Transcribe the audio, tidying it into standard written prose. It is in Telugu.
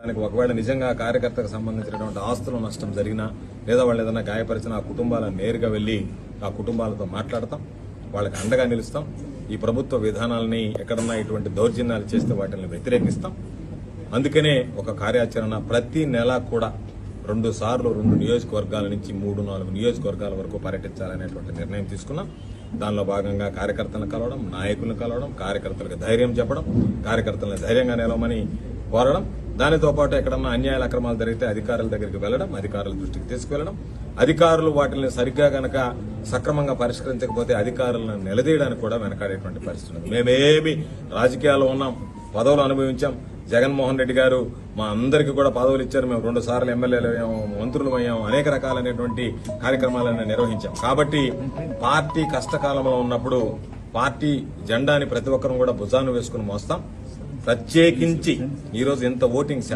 దానికి ఒకవేళ నిజంగా కార్యకర్తకు సంబంధించినటువంటి ఆస్తుల నష్టం జరిగినా లేదా వాళ్ళు ఏదైనా గాయపరిచిన ఆ కుటుంబాలను నేరుగా వెళ్లి ఆ కుటుంబాలతో మాట్లాడతాం, వాళ్ళకి అండగా నిలుస్తాం. ఈ ప్రభుత్వ విధానాలని ఎక్కడన్నా ఇటువంటి దౌర్జన్యాలు చేస్తే వాటిని వ్యతిరేకిస్తాం. అందుకనే ఒక కార్యాచరణ ప్రతి నెల కూడా 2 సార్లు 2 నియోజకవర్గాల నుంచి 3-4 నియోజకవర్గాల వరకు పర్యటించాలనేటువంటి నిర్ణయం తీసుకున్నాం. దానిలో భాగంగా కార్యకర్తలను కలవడం, నాయకులను కలవడం, కార్యకర్తలకు ధైర్యం చెప్పడం, కార్యకర్తలను ధైర్యంగా నిలవమని కోరడం, దానితో పాటు ఎక్కడన్నా అన్యాయాల అక్రమాలు జరిగితే అధికారుల దగ్గరికి వెళ్లడం, అధికారుల దృష్టికి తీసుకువెళ్లడం, అధికారులు వాటిని సరిగ్గా గనక సక్రమంగా పరిష్కరించకపోతే అధికారులను నిలదీయడానికి కూడా వెనకాడేటువంటి పరిస్థితి ఉంది. మేమేమి రాజకీయాల్లో ఉన్నాం, పదవులు అనుభవించాం. జగన్మోహన్ రెడ్డి గారు మా అందరికీ కూడా పదవులు ఇచ్చారు. మేము 2 సార్లు ఎమ్మెల్యేలు అయ్యాము, మంత్రులు అయ్యాము, అనేక రకాలైనటువంటి కార్యక్రమాలను నిర్వహించాం. కాబట్టి పార్టీ కష్టకాలంలో ఉన్నప్పుడు పార్టీ జెండాని ప్రతి ఒక్కరూ కూడా భుజాన్ని వేసుకుని మోస్తాం. ప్రత్యేకించి ఈరోజు ఎంత ఓటింగ్